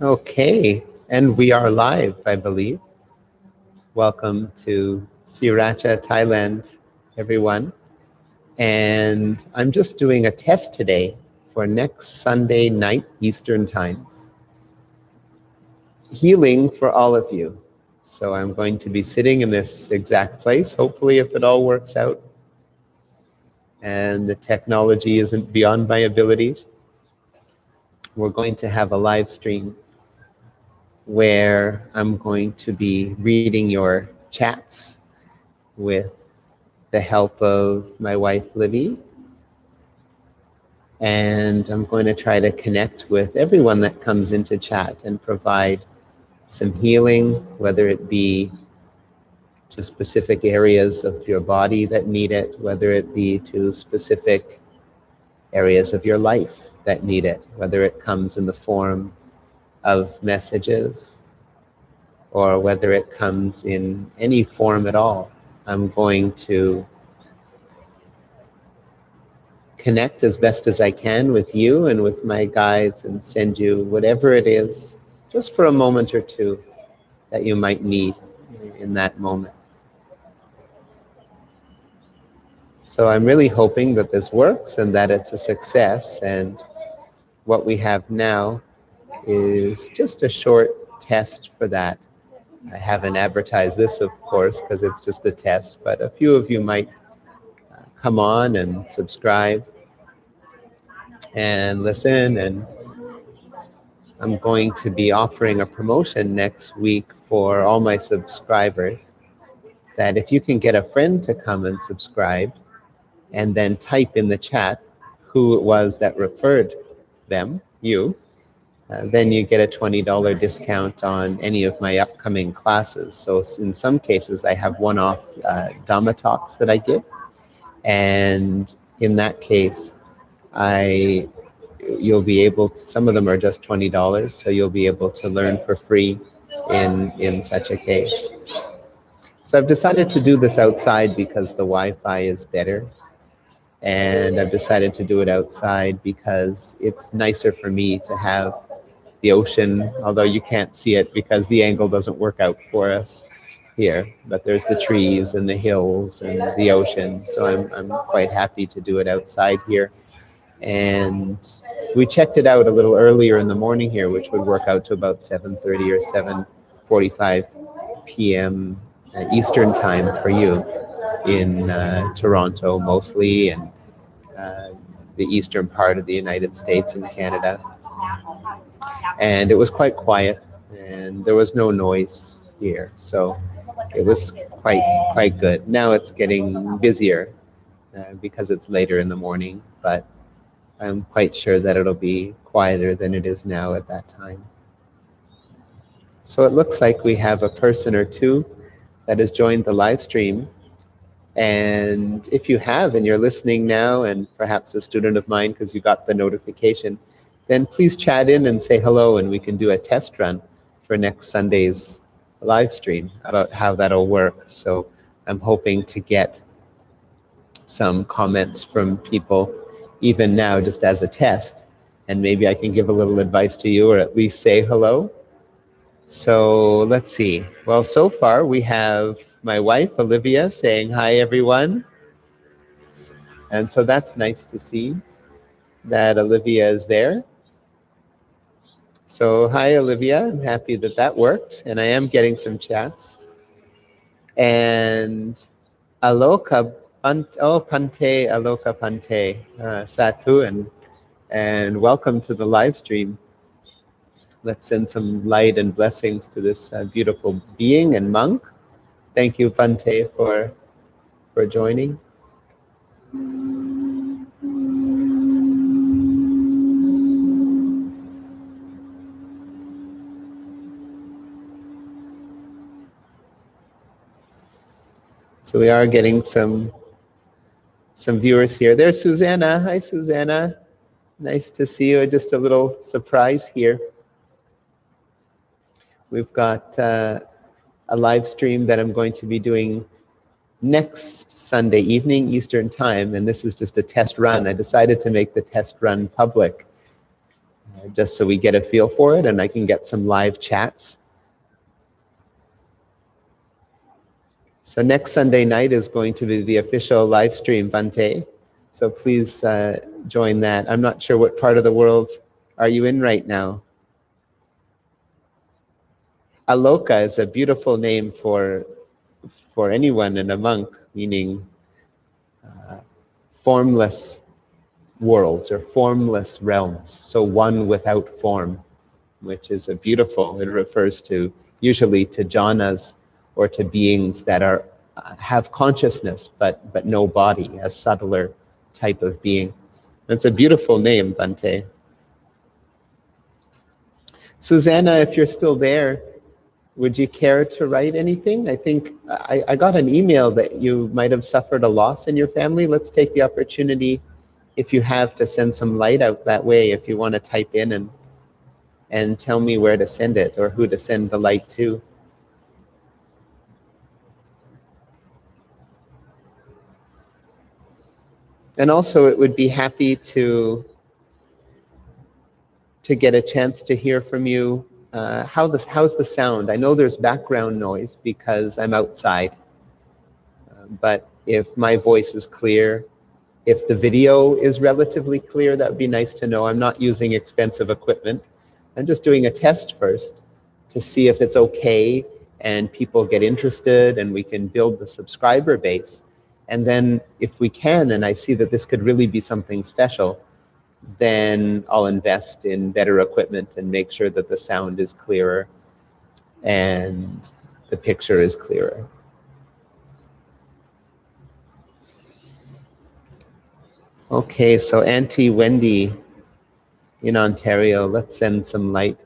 Okay, and we are live, I believe. Welcome to Sriracha, Thailand, everyone. And I'm just doing a test today for next Sunday night Eastern Times. Healing for all of you. So I'm going to be sitting in this exact place, hopefully if it all works out and the technology isn't beyond my abilities. We're going to have a live stream where I'm going to be reading your chats with the help of my wife Livy, and I'm going to try to connect with everyone that comes into chat and provide some healing, whether it be to specific areas of your body that need it, whether it be to specific areas of your life that need it, whether it comes in the form of messages or whether it comes in any form at all. I'm going to connect as best as I can with you and with my guides and send you whatever it is, just for a moment or two, that you might need in that moment. So I'm really hoping that this works and that it's a success, and what we have now is just a short test for that. I haven't advertised this, of course, because it's just a test, but a few of you might come on and subscribe and listen, and I'm going to be offering a promotion next week for all my subscribers, that if you can get a friend to come and subscribe and then type in the chat who it was that referred them, you, then you get a $20 discount on any of my upcoming classes. So in some cases I have one-off Dhamma talks that I give, and in that case you'll be able to, some of them are just $20, so you'll be able to learn for free in such a case. So I've decided to do this outside because the Wi-Fi is better, and I've decided to do it outside because it's nicer for me to have the ocean, although you can't see it because the angle doesn't work out for us here, but there's the trees and the hills and the ocean, so I'm quite happy to do it outside here. And we checked it out a little earlier in the morning here, which would work out to about 7:30 or 7:45 p.m. Eastern time for you in Toronto mostly, and the eastern part of the United States and Canada. And it was quite quiet, and there was no noise here, so it was quite good. Now it's getting busier because it's later in the morning, but I'm quite sure that it'll be quieter than it is now at that time. So it looks like we have a person or two that has joined the live stream. And if you have and you're listening now, and perhaps a student of mine because you got the notification, then please chat in and say hello, and we can do a test run for next Sunday's live stream about how that'll work. So I'm hoping to get some comments from people even now just as a test, and maybe I can give a little advice to you or at least say hello. So let's see. Well, so far we have my wife Olivia saying hi everyone, and so that's nice to see that Olivia is there. So hi Olivia, I'm happy that that worked, and I am getting some chats. And Aloka Pante, Aloka Pante, Satu, and welcome to the live stream. Let's send some light and blessings to this beautiful being and monk. Thank you, Pante, for joining. So we are getting some viewers here. There's Susanna. Hi, Susanna. Nice to see you. Just a little surprise here. We've got a live stream that I'm going to be doing next Sunday evening Eastern time, and this is just a test run. I decided to make the test run public just so we get a feel for it and I can get some live chats. So next Sunday night is going to be the official live stream, Bante. So please join that. I'm not sure what part of the world are you in right now. Aloka is a beautiful name for anyone and a monk, meaning formless worlds or formless realms. So one without form, which is a beautiful, it refers to usually to jhanas or to beings that are have consciousness but no body, a subtler type of being. It's a beautiful name, Bante. Susanna, if you're still there, would you care to write anything? I think I got an email that you might have suffered a loss in your family. Let's take the opportunity, if you have, to send some light out that way. If you want to type in and tell me where to send it or who to send the light to. And also, it would be happy to get a chance to hear from you. How's the sound? I know there's background noise because I'm outside, but if my voice is clear, if the video is relatively clear, that would be nice to know. I'm not using expensive equipment. I'm just doing a test first to see if it's okay and people get interested and we can build the subscriber base. And then if we can, and I see that this could really be something special, then I'll invest in better equipment and make sure that the sound is clearer and the picture is clearer. Okay, so Auntie Wendy in Ontario, let's send some light.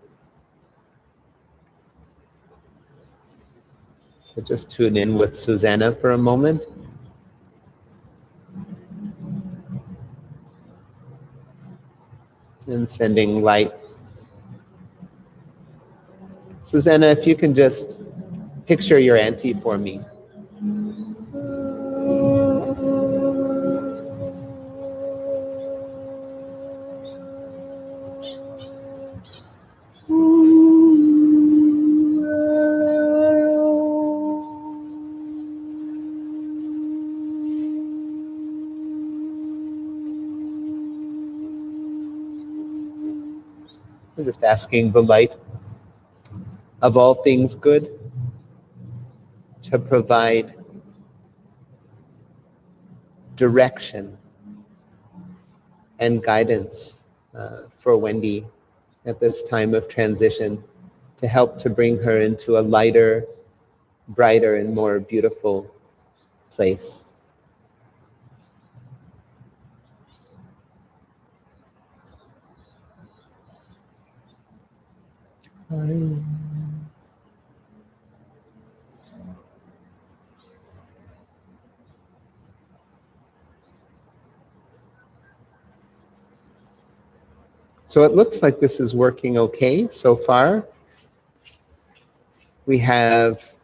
So just tune in with Susanna for a moment. And sending light. Susanna, if you can just picture your auntie for me. I'm just asking the light of all things good to provide direction and guidance for Wendy at this time of transition, to help to bring her into a lighter, brighter, and more beautiful place. So it looks like this is working okay so far. We have,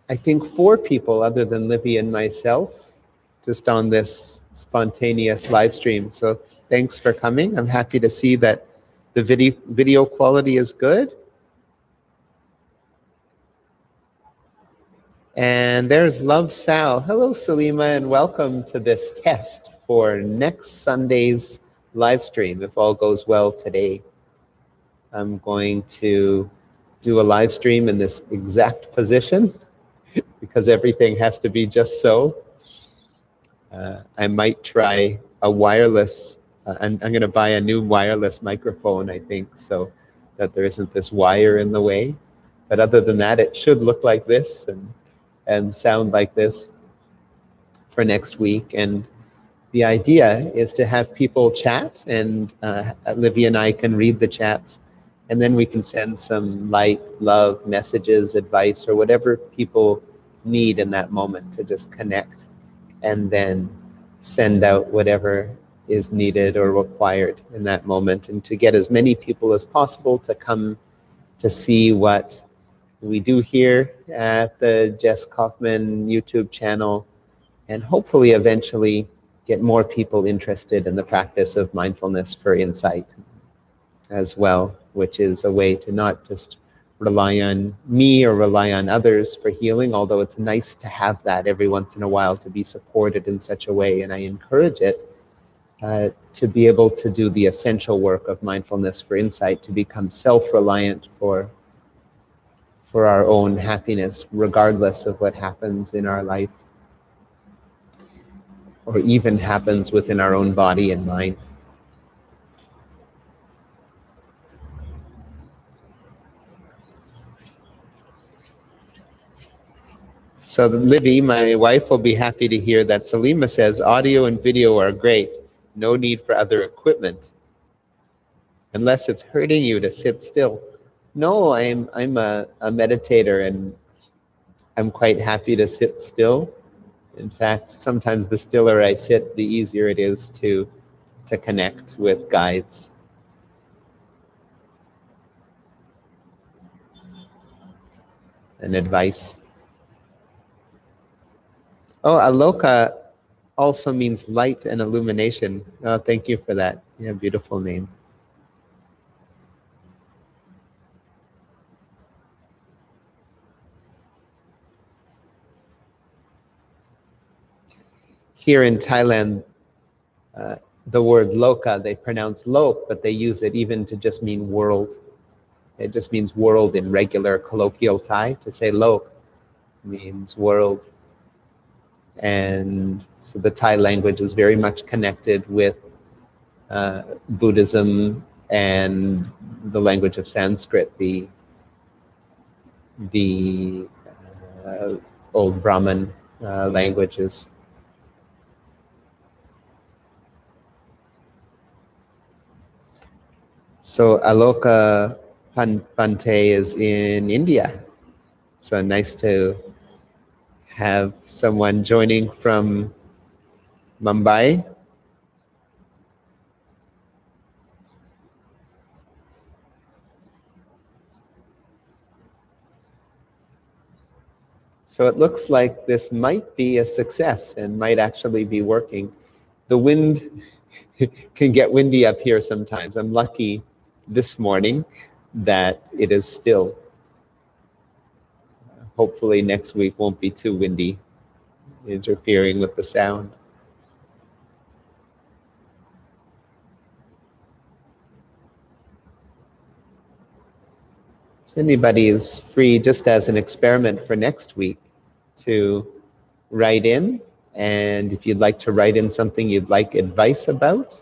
I think, 4 people other than Livy and myself just on this spontaneous live stream. So thanks for coming. I'm happy to see that the video quality is good. And there's Love Sal. Hello, Salima, and welcome to this test for next Sunday's live stream. If all goes well today, I'm going to do a live stream in this exact position because everything has to be just so. I might try a wireless, I'm going to buy a new wireless microphone, I think, so that there isn't this wire in the way. But other than that, it should look like this and sound like this for next week. And the idea is to have people chat, and Livy and I can read the chats, and then we can send some light, love, messages, advice, or whatever people need in that moment to just connect, and then send out whatever is needed or required in that moment, and to get as many people as possible to come to see what we do here at the Jess Kaufman YouTube channel, and hopefully eventually get more people interested in the practice of mindfulness for insight. as well, which is a way to not just rely on me or rely on others for healing, although it's nice to have that every once in a while, to be supported in such a way, and I encourage it, to be able to do the essential work of mindfulness for insight, to become self-reliant for our own happiness, regardless of what happens in our life, or even happens within our own body and mind. So Livy, my wife, will be happy to hear that Salima says audio and video are great. No need for other equipment, unless it's hurting you to sit still. No, I'm a meditator, and I'm quite happy to sit still. In fact, sometimes the stiller I sit, the easier it is to connect with guides and advice. Oh, Aloka also means light and illumination. Oh, thank you for that. Yeah, beautiful name. Here in Thailand, the word loka, they pronounce lok, but they use it even to just mean world. It just means world in regular colloquial Thai. To say lok means world. And so the Thai language is very much connected with Buddhism and the language of Sanskrit, the old Brahmin languages. So Aloka Pante is in India. So nice to have someone joining from Mumbai. So it looks like this might be a success and might actually be working. The wind can get windy up here sometimes. I'm lucky this morning that it is still. Hopefully next week won't be too windy, interfering with the sound. So anybody is free, just as an experiment for next week, to write in, and if you'd like to write in something you'd like advice about,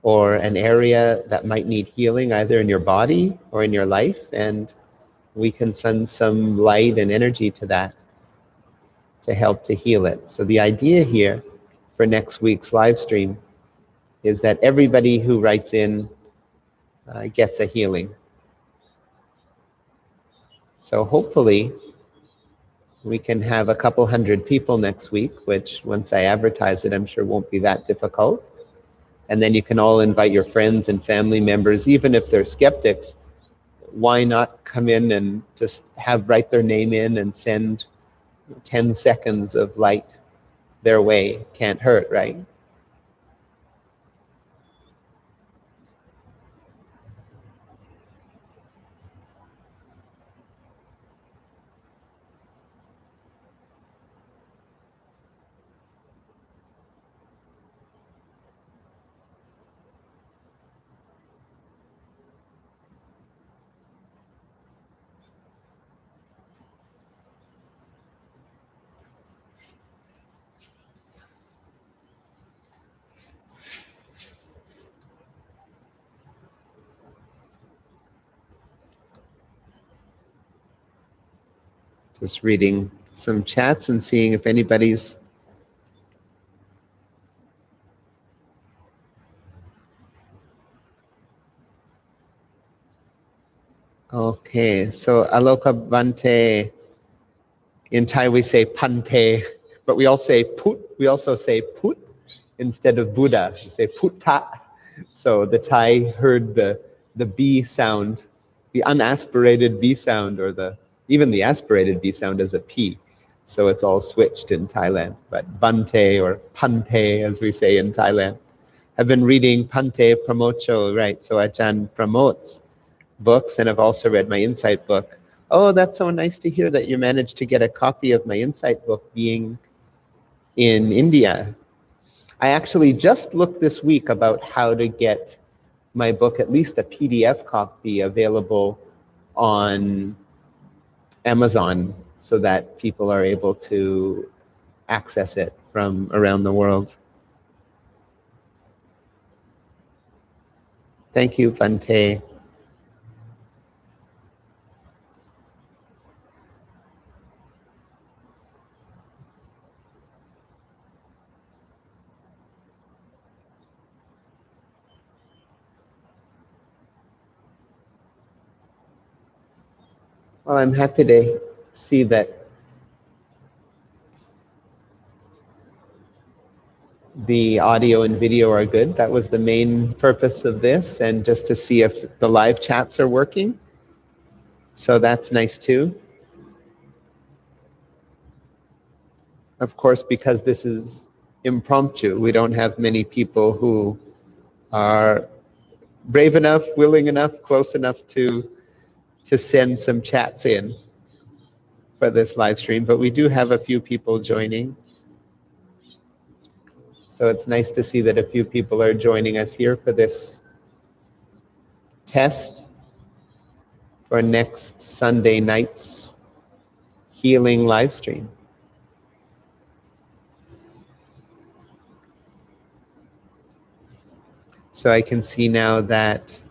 or an area that might need healing either in your body or in your life, and we can send some light and energy to that to help to heal it. So the idea here for next week's live stream is that everybody who writes in gets a healing. So hopefully we can have a couple hundred people next week, which once I advertise it, I'm sure won't be that difficult. And then you can all invite your friends and family members, even if they're skeptics. Why not come in and just write their name in and send 10 seconds of light their way? Can't hurt, right? Just reading some chats and seeing if anybody's okay. So Aloka Bante, in Thai we say Pante, but we all say Put. We also say Put instead of Buddha. We say Putta. So the Thai heard the B sound, the unaspirated B sound, or even the aspirated B sound as a P. So it's all switched in Thailand. But Bante or Pante, as we say in Thailand. I've been reading Pante Pramocho, right? So Ajahn promotes books, and I've also read my insight book. Oh, that's so nice to hear that you managed to get a copy of my insight book being in India. I actually just looked this week about how to get my book, at least a PDF copy, available on Amazon so that people are able to access it from around the world. Thank you, Bante. Well, I'm happy to see that the audio and video are good. That was the main purpose of this, and just to see if the live chats are working. So that's nice too. Of course, because this is impromptu, we don't have many people who are brave enough, willing enough, close enough to send some chats in for this live stream, but we do have a few people joining. So it's nice to see that a few people are joining us here for this test for next Sunday night's healing live stream. So I can see now that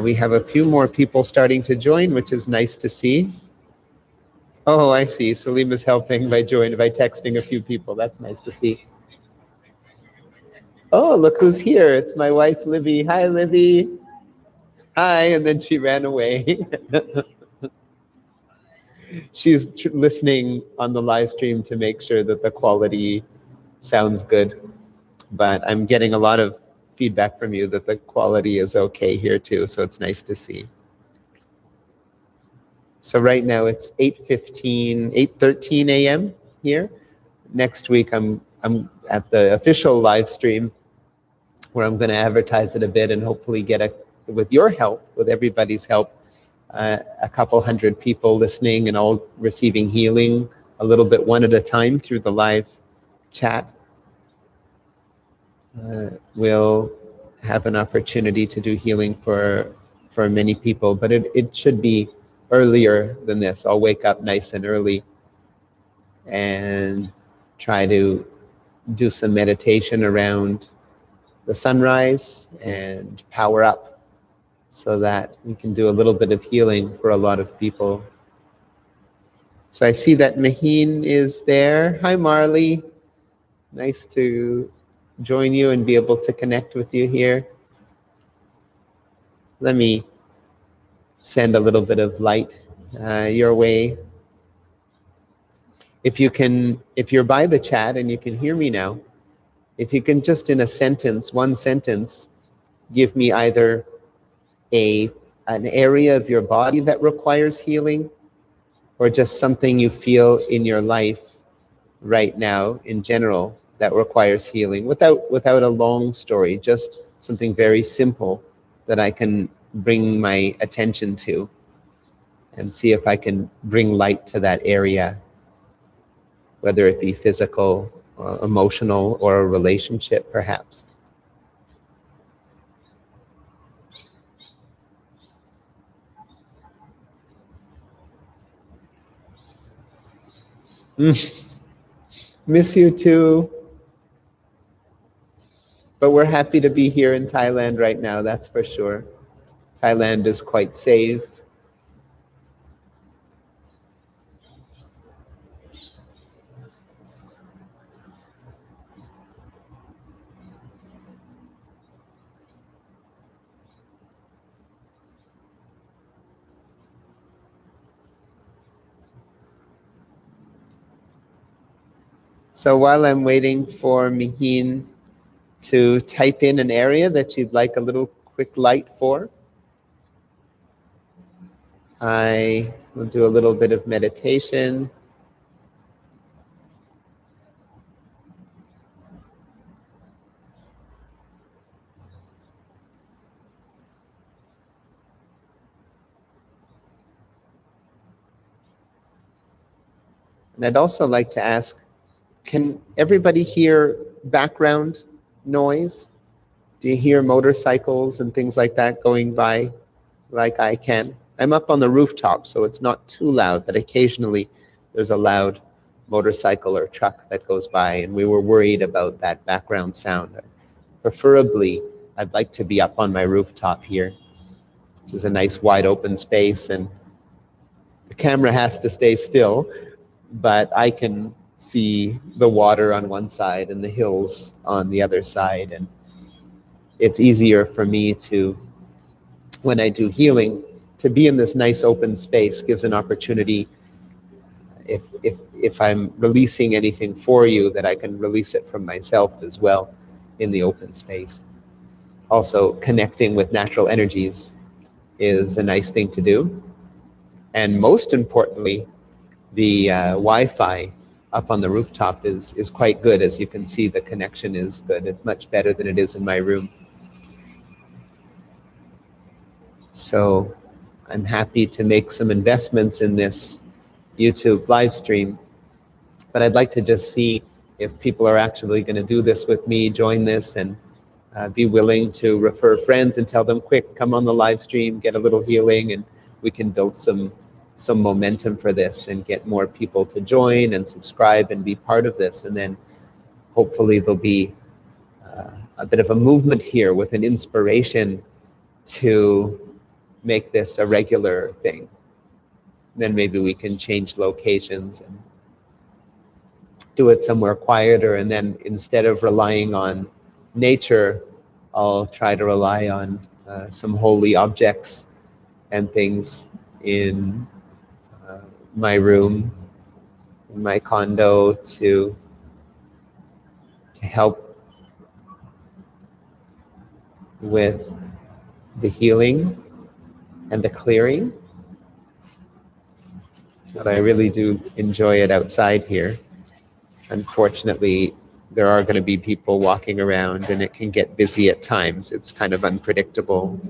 we have a few more people starting to join, which is nice to see. Oh, I see. Salim is helping by texting a few people. That's nice to see. Oh, look who's here. It's my wife, Livy. Hi, Livy. Hi, and then she ran away. She's listening on the live stream to make sure that the quality sounds good. But I'm getting a lot of feedback from you that the quality is okay here too, so it's nice to see. So right now it's 8:13 a.m. here. Next week I'm at the official live stream where I'm going to advertise it a bit and hopefully get with your help, with everybody's help, a couple hundred people listening and all receiving healing a little bit one at a time through the live chat. We'll have an opportunity to do healing for many people, but it should be earlier than this. I'll wake up nice and early and try to do some meditation around the sunrise and power up so that we can do a little bit of healing for a lot of people. So I see that Maheen is there. Hi, Marley. Nice to join you and be able to connect with you here. Let me send a little bit of light your way. If you're by the chat and you can hear me now, if you can just in a sentence, one sentence, give me either an area of your body that requires healing or just something you feel in your life right now in general that requires healing, without a long story, just something very simple that I can bring my attention to and see if I can bring light to that area, whether it be physical or emotional or a relationship perhaps. Miss you too. But we're happy to be here in Thailand right now, that's for sure. Thailand is quite safe. So while I'm waiting for Mihin to type in an area that you'd like a little quick light for, I will do a little bit of meditation. And I'd also like to ask, can everybody hear background noise? Do you hear motorcycles and things like that going by like I can? I'm up on the rooftop, so it's not too loud, but occasionally there's a loud motorcycle or truck that goes by, and we were worried about that background sound. Preferably, I'd like to be up on my rooftop here, which is a nice wide open space, and the camera has to stay still, but I can see the water on one side and the hills on the other side, and it's easier for me to, when I do healing, to be in this nice open space. Gives an opportunity, if I'm releasing anything for you, that I can release it from myself as well in the open space. Also, connecting with natural energies is a nice thing to do. And most importantly, the Wi-Fi up on the rooftop is quite good. As you can see, the connection is good. It's much better than it is in my room. So I'm happy to make some investments in this YouTube live stream, but I'd like to just see if people are actually going to do this with me, join this, and be willing to refer friends and tell them, quick, come on the live stream, get a little healing, and we can build some momentum for this and get more people to join and subscribe and be part of this. And then hopefully there'll be a bit of a movement here with an inspiration to make this a regular thing. Then maybe we can change locations and do it somewhere quieter, and then instead of relying on nature, I'll try to rely on some holy objects and things in my room, in my condo, to help with the healing and the clearing. But I really do enjoy it outside here. Unfortunately, there are going to be people walking around, and it can get busy at times. It's kind of unpredictable.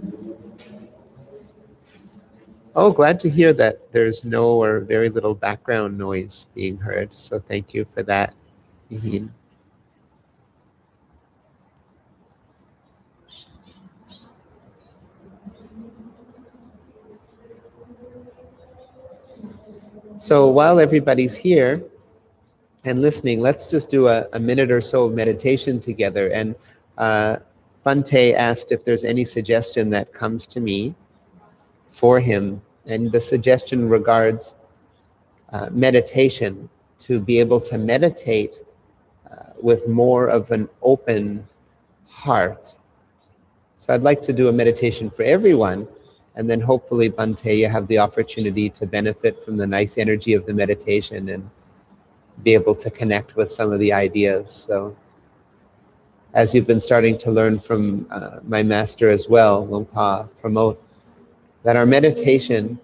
Oh, glad to hear that there's no or very little background noise being heard. So thank you for that, Ihin. So while everybody's here and listening, let's just do a minute or so of meditation together. And Bante asked if there's any suggestion that comes to me for him. And the suggestion regards meditation, to be able to meditate with more of an open heart. So I'd like to do a meditation for everyone, and then hopefully, Bante, you have the opportunity to benefit from the nice energy of the meditation and be able to connect with some of the ideas. So as you've been starting to learn from my master as well, Longpa, promote that our meditation,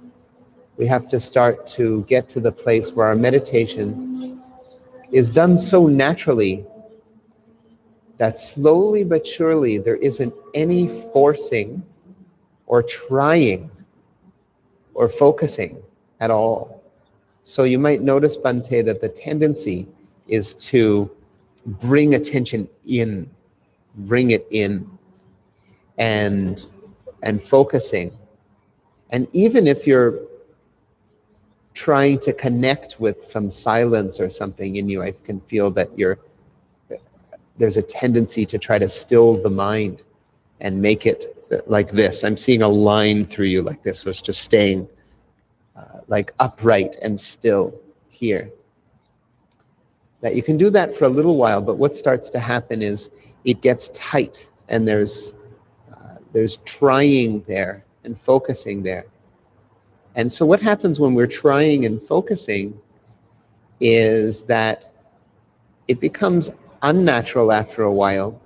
we have to start to get to the place where our meditation is done so naturally that slowly but surely there isn't any forcing or trying or focusing at all. So you might notice, Bante, that the tendency is to bring attention in, bring it in, and focusing. And even if you're trying to connect with some silence or something in you, I can feel that there's a tendency to try to still the mind and make it like this. I'm seeing a line through you like this, so it's just staying like upright and still here. That you can do that for a little while, but what starts to happen is it gets tight, and there's trying there and focusing there. And so what happens when we're trying and focusing is that it becomes unnatural after a while,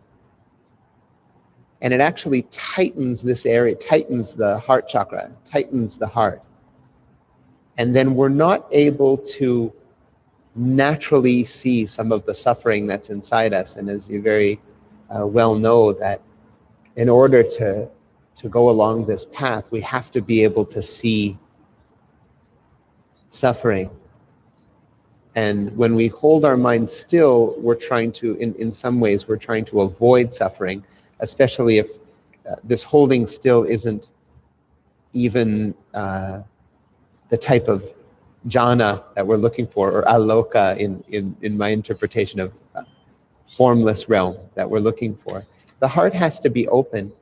and it actually tightens this area, tightens the heart chakra, tightens the heart. And then we're not able to naturally see some of the suffering that's inside us. And as you very well know, that in order to go along this path, we have to be able to see suffering And when we hold our mind still, we're trying to, in some ways, we're trying to avoid suffering, especially if this holding still isn't even the type of jhana that we're looking for, or aloka in my interpretation of formless realm that we're looking for. The heart has to be open,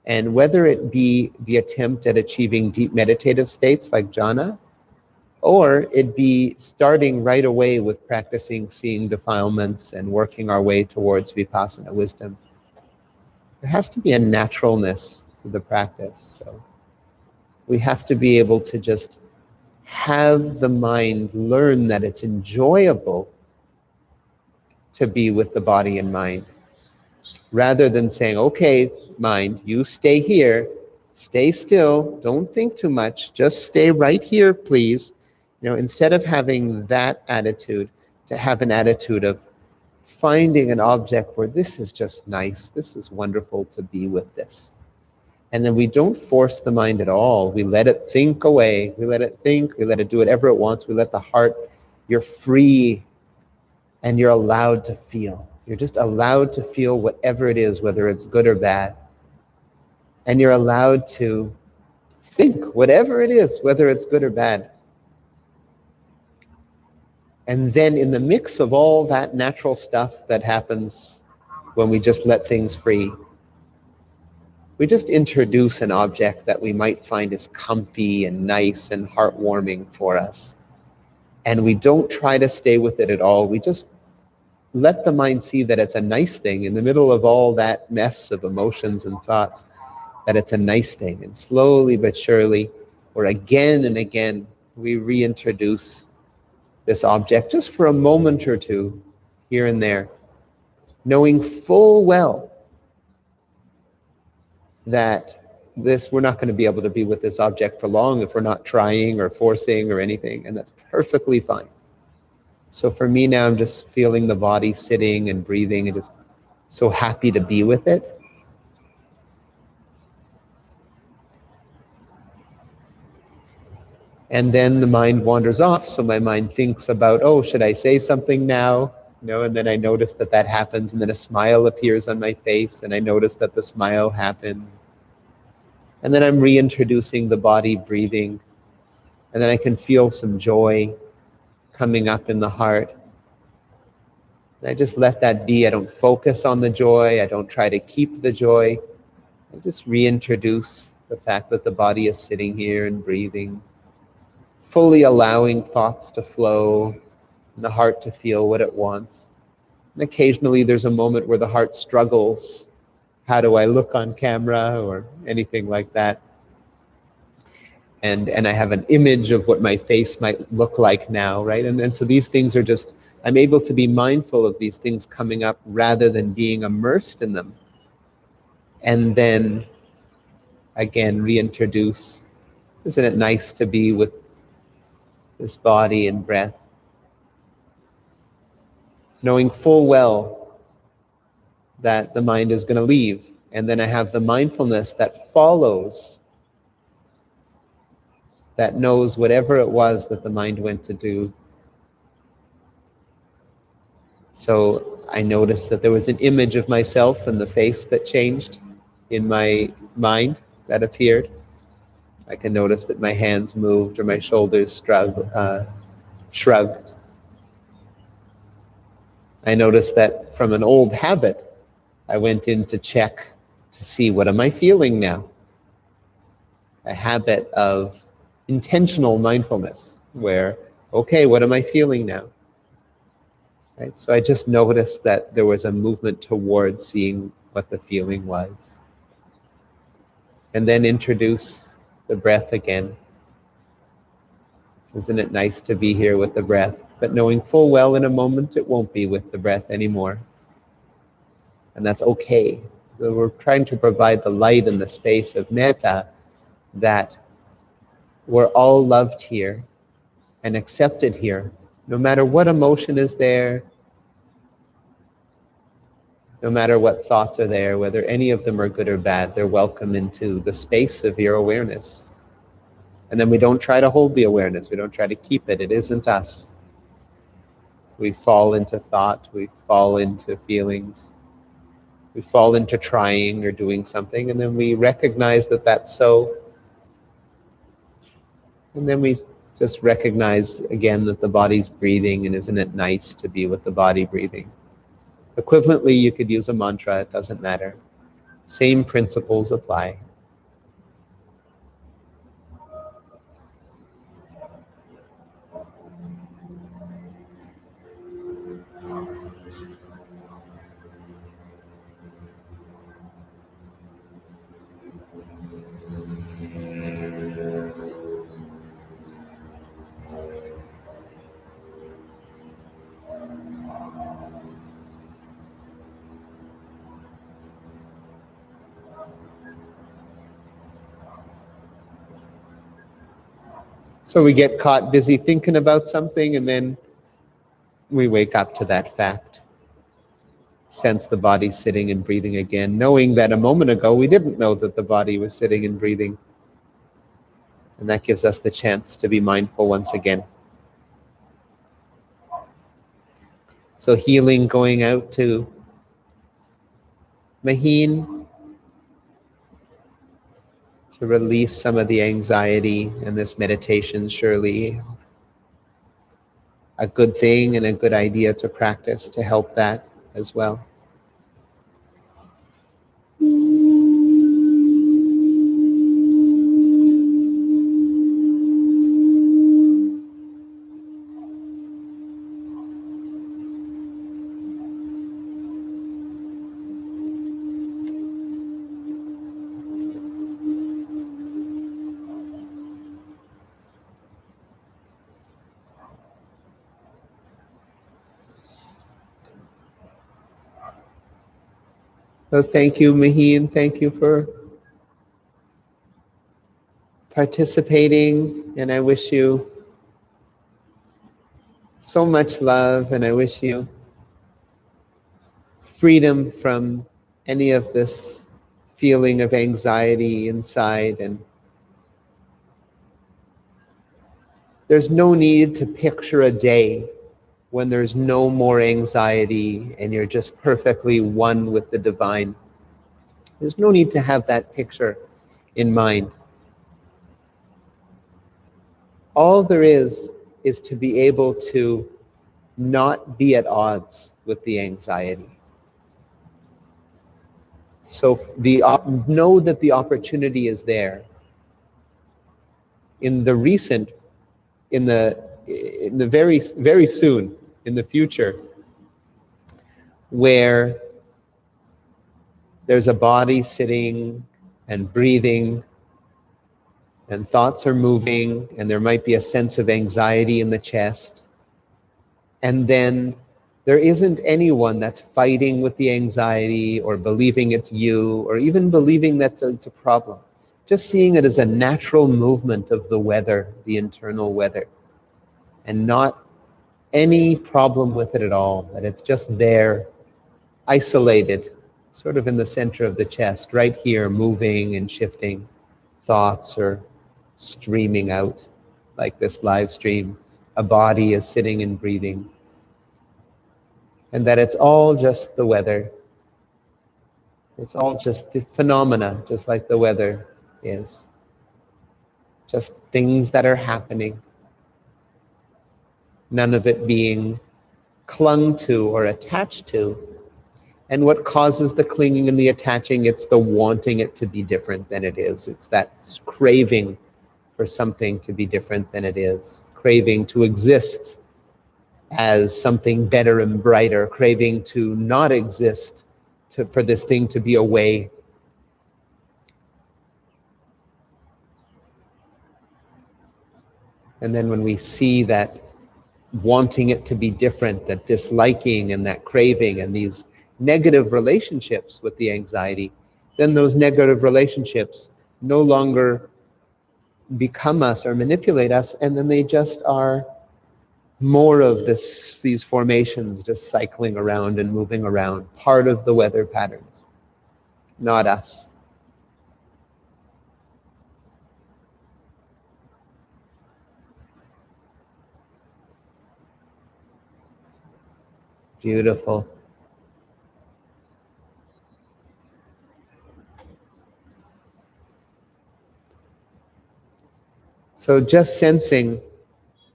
and whether it be the attempt at achieving deep meditative states like jhana, or it be starting right away with practicing seeing defilements and working our way towards vipassana wisdom, there has to be a naturalness to the practice. So we have to be able to just have the mind learn that it's enjoyable to be with the body and mind, rather than saying, okay, mind, you stay here, stay still, don't think too much, just stay right here, please. Instead of having that attitude, to have an attitude of finding an object where this is just nice, this is wonderful to be with this. And then we don't force the mind at all. We let it think away. We let it think. We let it do whatever it wants. We let the heart, you're free and you're allowed to feel. You're just allowed to feel whatever it is, whether it's good or bad. And you're allowed to think whatever it is, whether it's good or bad. And then in the mix of all that natural stuff that happens when we just let things free, we just introduce an object that we might find is comfy and nice and heartwarming for us. And we don't try to stay with it at all. We just let the mind see that it's a nice thing in the middle of all that mess of emotions and thoughts, that it's a nice thing. And slowly but surely, or again and again, we reintroduce this object just for a moment or two, here and there, knowing full well that we're not going to be able to be with this object for long if we're not trying or forcing or anything, and that's perfectly fine. So for me now, I'm just feeling the body sitting and breathing and just so happy to be with it. And then the mind wanders off, so my mind thinks about, oh, should I say something now? And then I notice that happens, and then a smile appears on my face, and I notice that the smile happened. And then I'm reintroducing the body breathing, and then I can feel some joy coming up in the heart. And I just let that be. I don't focus on the joy. I don't try to keep the joy. I just reintroduce the fact that the body is sitting here and breathing, fully allowing thoughts to flow and the heart to feel what it wants. And occasionally there's a moment where the heart struggles. How do I look on camera or anything like that? And I have an image of what my face might look like now, right? And so these things are just, I'm able to be mindful of these things coming up rather than being immersed in them. And then, again, reintroduce, isn't it nice to be with this body and breath? Knowing full well that the mind is going to leave. And then I have the mindfulness that follows, that knows whatever it was that the mind went to do. So I noticed that there was an image of myself and the face that changed in my mind that appeared. I can notice that my hands moved or my shoulders shrugged. I noticed that from an old habit, I went in to check to see, what am I feeling now? A habit of intentional mindfulness where, okay, what am I feeling now? Right? So I just noticed that there was a movement towards seeing what the feeling was. And then introduce the breath again. Isn't it nice to be here with the breath? But knowing full well in a moment it won't be with the breath anymore. And that's okay. So we're trying to provide the light and the space of metta, that we're all loved here and accepted here, no matter what emotion is there, no matter what thoughts are there, whether any of them are good or bad, they're welcome into the space of your awareness. And then we don't try to hold the awareness, we don't try to keep it, it isn't us. We fall into thought, we fall into feelings, we fall into trying or doing something, and then we recognize that that's so, and then we just recognize again that the body's breathing, and isn't it nice to be with the body breathing? Equivalently, you could use a mantra, it doesn't matter. Same principles apply. So we get caught busy thinking about something, and then we wake up to that fact. Sense the body sitting and breathing again, knowing that a moment ago we didn't know that the body was sitting and breathing. And that gives us the chance to be mindful once again. So healing going out to Maheen to release some of the anxiety, and this meditation surely a good thing and a good idea to practice to help that as well. So thank you, Maheen. Thank you for participating, and I wish you so much love, and I wish you freedom from any of this feeling of anxiety inside. And there's no need to picture a day when there's no more anxiety and you're just perfectly one with the divine. There's no need to have that picture in mind. All there is to be able to not be at odds with the anxiety. So know that the opportunity is there. In the recent, in the very soon, in the future, where there's a body sitting and breathing, and thoughts are moving, and there might be a sense of anxiety in the chest, and then there isn't anyone that's fighting with the anxiety or believing it's you, or even believing that it's a problem. Just seeing it as a natural movement of the weather, the internal weather, and not any problem with it at all, that it's just there, isolated, sort of in the center of the chest, right here, moving and shifting. Thoughts are streaming out like this live stream. A body is sitting and breathing. And that it's all just the weather. It's all just the phenomena, just like the weather is. Just things that are happening. None of it being clung to or attached to. And what causes the clinging and the attaching? It's the wanting it to be different than it is. It's that craving for something to be different than it is. Craving to exist as something better and brighter. Craving to not exist, for this thing to be away. And then when we see that wanting it to be different, that disliking and that craving and these negative relationships with the anxiety, then those negative relationships no longer become us or manipulate us, and then they just are more of these formations just cycling around and moving around, part of the weather patterns, not us. Beautiful. So just sensing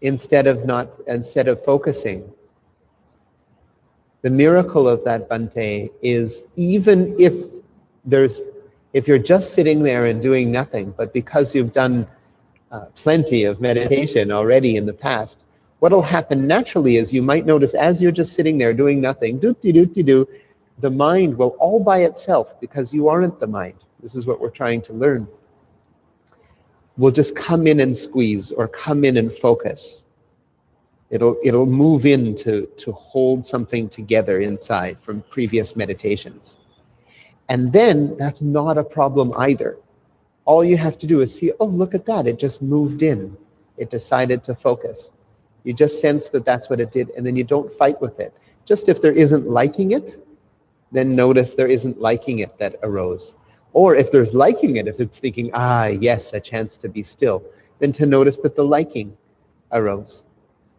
instead of focusing. The miracle of that Bhante is even if you're just sitting there and doing nothing, but because you've done plenty of meditation already in the past, what'll happen naturally is you might notice as you're just sitting there doing nothing, do, the mind will all by itself, because you aren't the mind. This is what we're trying to learn. Will just come in and squeeze or come in and focus. It'll move in to hold something together inside from previous meditations. And then that's not a problem either. All you have to do is see, oh, look at that. It just moved in. It decided to focus. You just sense that that's what it did, and then you don't fight with it. Just if there isn't liking it, then notice there isn't liking it that arose. Or if there's liking it, if it's thinking, yes, a chance to be still, then to notice that the liking arose.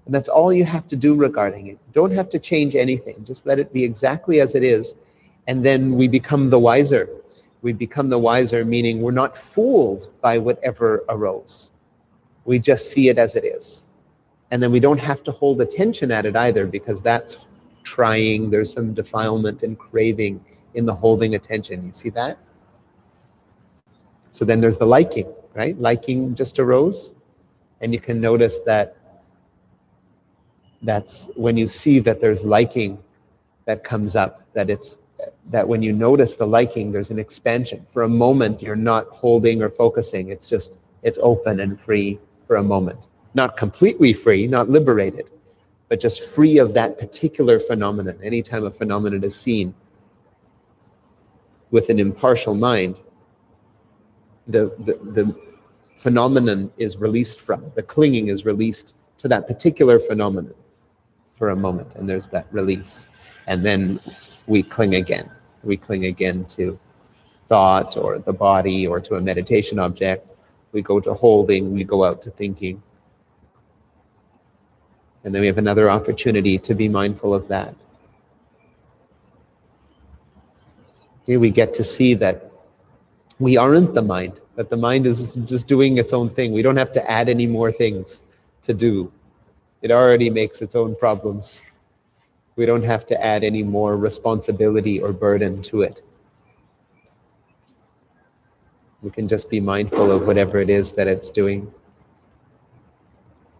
And that's all you have to do regarding it. You don't have to change anything. Just let it be exactly as it is. And then we become the wiser. We become the wiser, meaning we're not fooled by whatever arose. We just see it as it is. And then we don't have to hold attention at it either, because that's trying. There's some defilement and craving in the holding attention. You see that? So then there's the liking, right? Liking just arose. And you can notice that that's when you see that there's liking that comes up, that when you notice the liking, there's an expansion. For a moment, you're not holding or focusing. It's open and free for a moment. Not completely free, not liberated, but just free of that particular phenomenon. Anytime a phenomenon is seen with an impartial mind, the phenomenon is released from, the clinging is released to that particular phenomenon for a moment, and there's that release. And then we cling again. We cling again to thought or the body or to a meditation object. We go to holding, we go out to thinking. And then we have another opportunity to be mindful of that. Here we get to see that we aren't the mind, that the mind is just doing its own thing. We don't have to add any more things to do. It already makes its own problems. We don't have to add any more responsibility or burden to it. We can just be mindful of whatever it is that it's doing.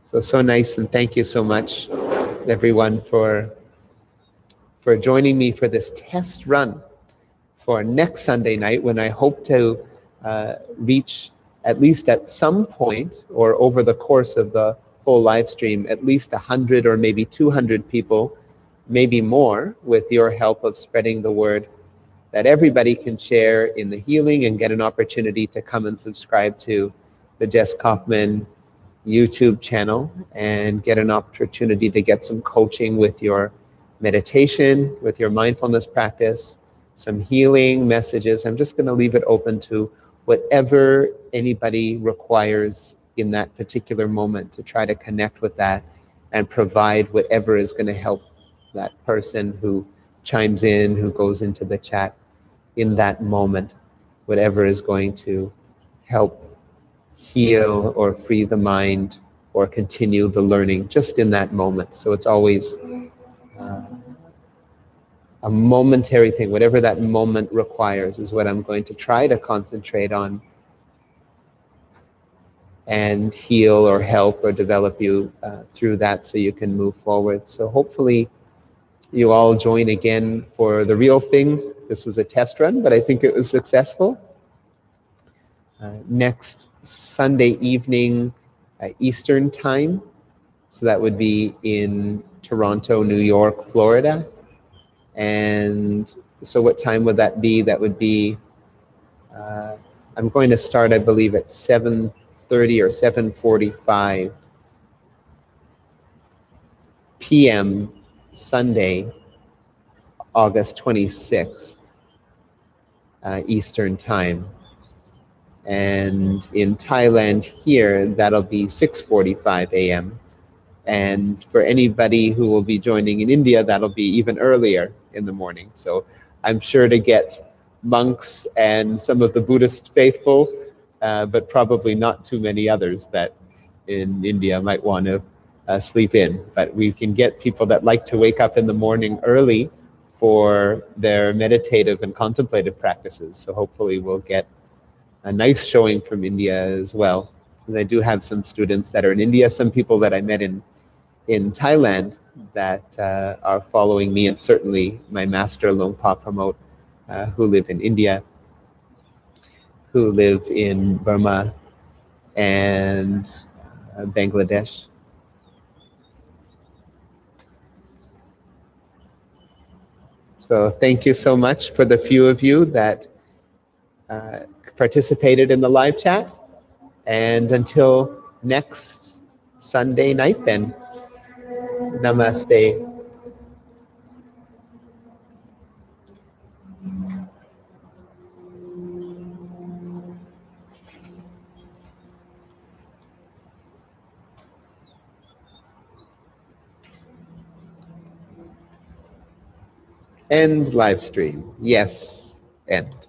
So nice, and thank you so much, everyone, for joining me for this test run for next Sunday night, when I hope to reach, at least at some point, or over the course of the whole live stream, at least 100 or maybe 200 people, maybe more, with your help of spreading the word, that everybody can share in the healing and get an opportunity to come and subscribe to the Jess Kaufman YouTube channel and get an opportunity to get some coaching with your meditation, with your mindfulness practice, some healing messages. I'm just going to leave it open to whatever anybody requires in that particular moment, to try to connect with that and provide whatever is going to help that person who chimes in, who goes into the chat in that moment, whatever is going to help heal or free the mind or continue the learning just in that moment. So it's always a momentary thing. Whatever that moment requires is what I'm going to try to concentrate on and heal or help or develop you through that, so you can move forward. So hopefully you all join again for the real thing. This was a test run, but I think it was successful. Next Sunday evening Eastern time, so that would be in Toronto, New York, Florida. And so what time would that be? That would be, I'm going to start, I believe, at 7:30 or 7:45 p.m. Sunday, August 26th, Eastern time. And in Thailand here, that'll be 6:45 a.m. And for anybody who will be joining in India, that'll be even earlier in the morning. So I'm sure to get monks and some of the Buddhist faithful, but probably not too many others that in India might want to sleep in. But we can get people that like to wake up in the morning early for their meditative and contemplative practices. So hopefully we'll get a nice showing from India as well. And I do have some students that are in India, some people that I met in Thailand that are following me, and certainly my master Longpa Promote, who live in India, who live in Burma and Bangladesh. So thank you so much for the few of you that participated in the live chat. And until next Sunday night then, namaste. End live stream. Yes, end.